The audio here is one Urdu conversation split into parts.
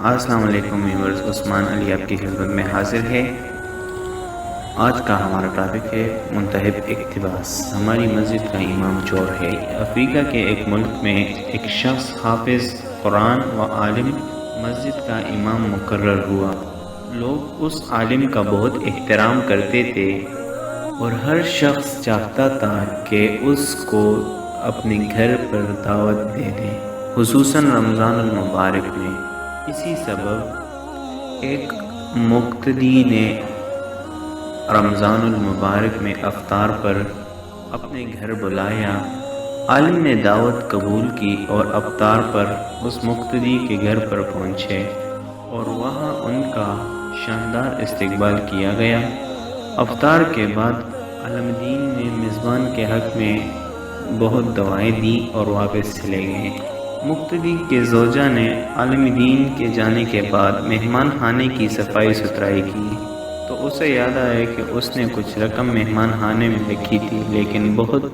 السلام علیکم ویورز، عثمان علی آپ کی خدمت میں حاضر ہے۔ آج کا ہمارا ٹاپک ہے منتہب اقتباس۔ ہماری مسجد کا امام چور ہے۔ افریقہ کے ایک ملک میں ایک شخص حافظ قرآن و عالم مسجد کا امام مقرر ہوا۔ لوگ اس عالم کا بہت احترام کرتے تھے اور ہر شخص چاہتا تھا کہ اس کو اپنے گھر پر دعوت دے دیں، خصوصاً رمضان المبارک میں۔ اسی سبب ایک مقتدی نے رمضان المبارک میں افطار پر اپنے گھر بلایا۔ عالم نے دعوت قبول کی اور افطار پر اس مقتدی کے گھر پر پہنچے اور وہاں ان کا شاندار استقبال کیا گیا۔ افطار کے بعد عالم دین نے میزبان کے حق میں بہت دعائیں دیں اور واپس چلے گئے۔ مقتدی کے زوجہ نے عالم دین کے جانے کے بعد مہمان خانے کی صفائی ستھرائی کی تو اسے یاد آیا کہ اس نے کچھ رقم مہمان خانے میں رکھی تھی، لیکن بہت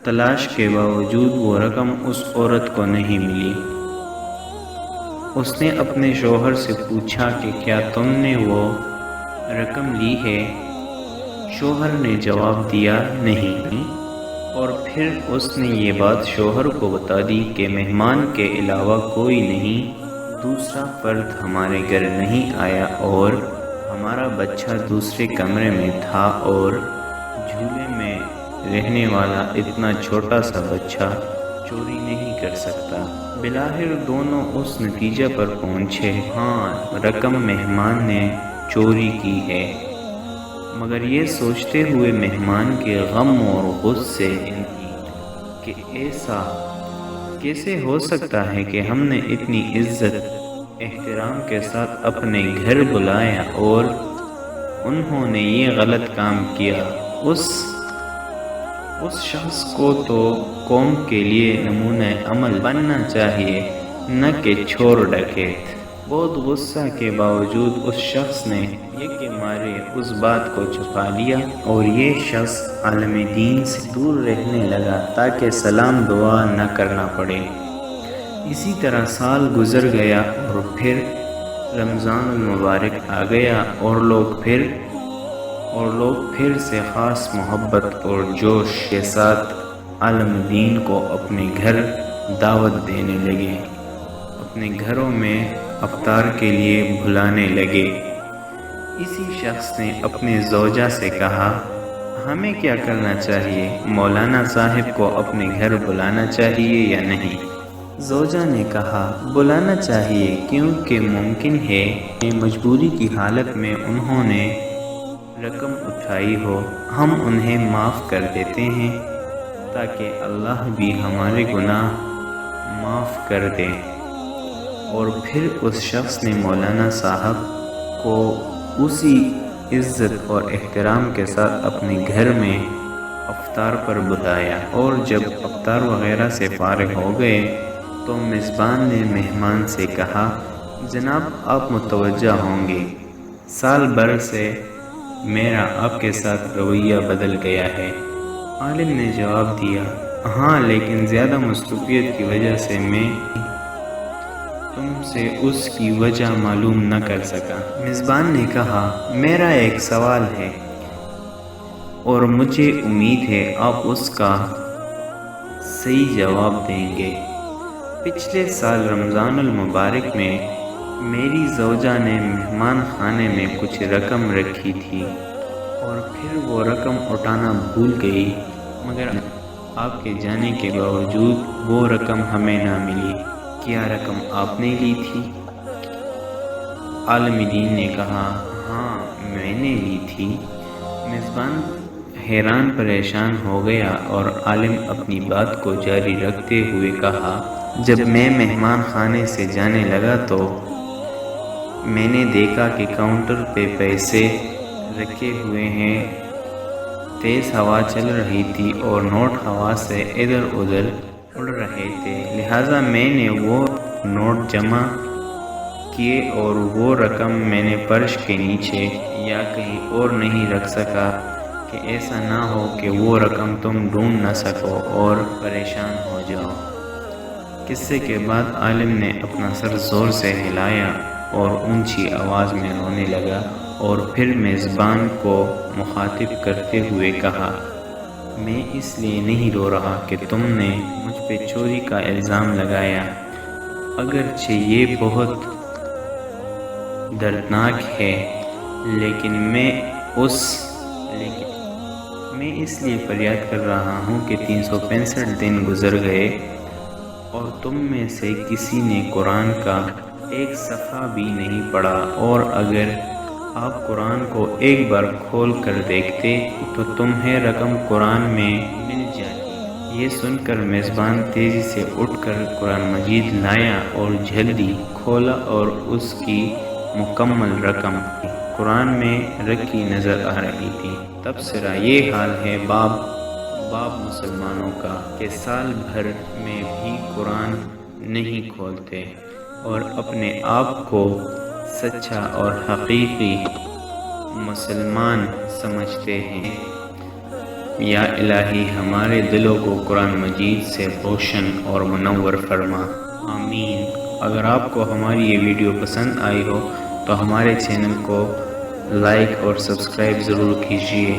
تلاش کے باوجود وہ رقم اس عورت کو نہیں ملی۔ اس نے اپنے شوہر سے پوچھا کہ کیا تم نے وہ رقم لی ہے؟ شوہر نے جواب دیا نہیں، اور پھر اس نے یہ بات شوہر کو بتا دی کہ مہمان کے علاوہ کوئی نہیں، دوسرا فرد ہمارے گھر نہیں آیا اور ہمارا بچہ دوسرے کمرے میں تھا اور جھولے میں رہنے والا اتنا چھوٹا سا بچہ چوری نہیں کر سکتا۔ بالآخر دونوں اس نتیجے پر پہنچے، ہاں رقم مہمان نے چوری کی ہے، مگر یہ سوچتے ہوئے مہمان کے غم اور غصے کہ ایسا کیسے ہو سکتا ہے کہ ہم نے اتنی عزت احترام کے ساتھ اپنے گھر بلایا اور انہوں نے یہ غلط کام کیا۔ اس شخص کو تو قوم کے لیے نمونہ عمل بننا چاہیے، نہ کہ چور ڈکیت۔ بہت غصہ کے باوجود اس شخص نے کے مارے اس بات کو چھپا لیا اور یہ شخص عالم دین سے دور رہنے لگا تاکہ سلام دعا نہ کرنا پڑے۔ اسی طرح سال گزر گیا اور پھر رمضان المبارک آ گیا اور لوگ پھر سے خاص محبت اور جوش کے ساتھ عالم دین کو اپنے گھر دعوت دینے لگے، اپنے گھروں میں افطار کے لیے بلانے لگے۔ اسی شخص نے اپنے زوجہ سے کہا، ہمیں کیا کرنا چاہیے؟ مولانا صاحب کو اپنے گھر بلانا چاہیے یا نہیں؟ زوجہ نے کہا، بلانا چاہیے، کیونکہ ممکن ہے کہ مجبوری کی حالت میں انہوں نے رقم اٹھائی ہو، ہم انہیں معاف کر دیتے ہیں تاکہ اللہ بھی ہمارے گناہ معاف کر دے۔ اور پھر اس شخص نے مولانا صاحب کو اسی عزت اور احترام کے ساتھ اپنے گھر میں افطار پر بلایا، اور جب افطار وغیرہ سے فارغ ہو گئے تو میزبان نے مہمان سے کہا، جناب آپ متوجہ ہوں گے سال بھر سے میرا آپ کے ساتھ رویہ بدل گیا ہے۔ عالم نے جواب دیا، ہاں لیکن زیادہ مصروفیت کی وجہ سے میں تم سے اس کی وجہ معلوم نہ کر سکا۔ میزبان نے کہا، میرا ایک سوال ہے اور مجھے امید ہے آپ اس کا صحیح جواب دیں گے۔ پچھلے سال رمضان المبارک میں میری زوجہ نے مہمان خانے میں کچھ رقم رکھی تھی اور پھر وہ رقم اٹھانا بھول گئی، مگر آپ کے جانے کے باوجود وہ رقم ہمیں نہ ملی۔ کیا رقم آپ نے لی تھی؟ عالم دین نے کہا، ہاں میں نے لی تھی۔ میزبان حیران پریشان ہو گیا اور عالم اپنی بات کو جاری رکھتے ہوئے کہا، جب میں مہمان خانے سے جانے لگا تو میں نے دیکھا کہ کاؤنٹر پہ پیسے رکھے ہوئے ہیں، تیز ہوا چل رہی تھی اور نوٹ ہوا سے ادھر ادھر اڑ رہے تھے، لہٰذا میں نے وہ نوٹ جمع کیے اور وہ رقم میں نے فرش کے نیچے یا کہیں اور نہیں رکھ سکا کہ ایسا نہ ہو کہ وہ رقم تم ڈھونڈ نہ سکو اور پریشان ہو جاؤ۔ قصے کے بعد عالم نے اپنا سر زور سے ہلایا اور اونچی آواز میں رونے لگا، اور پھر میزبان کو مخاطب کرتے ہوئے کہا، میں اس لیے نہیں رو رہا کہ تم نے مجھ پہ چوری کا الزام لگایا، اگرچہ یہ بہت دردناک ہے، لیکن میں اس لیے فریاد کر رہا ہوں کہ 365 دن گزر گئے اور تم میں سے کسی نے قرآن کا ایک صفحہ بھی نہیں پڑھا، اور اگر آپ قرآن کو ایک بار کھول کر دیکھتے تو تمہیں رقم قرآن میں مل جاتی۔ یہ سن کر میزبان تیزی سے اٹھ کر قرآن مجید لایا اور جلدی کھولا، اور اس کی مکمل رقم قرآن میں رکھی نظر آ رہی تھی۔ تبصرہ: یہ حال ہے باب مسلمانوں کا کہ سال بھر میں بھی قرآن نہیں کھولتے اور اپنے آپ کو سچا اور حقیقی مسلمان سمجھتے ہیں۔ یا الہی، ہمارے دلوں کو قرآن مجید سے روشن اور منور فرما، آمین۔ اگر آپ کو ہماری یہ ویڈیو پسند آئی ہو تو ہمارے چینل کو لائک اور سبسکرائب ضرور کیجیے۔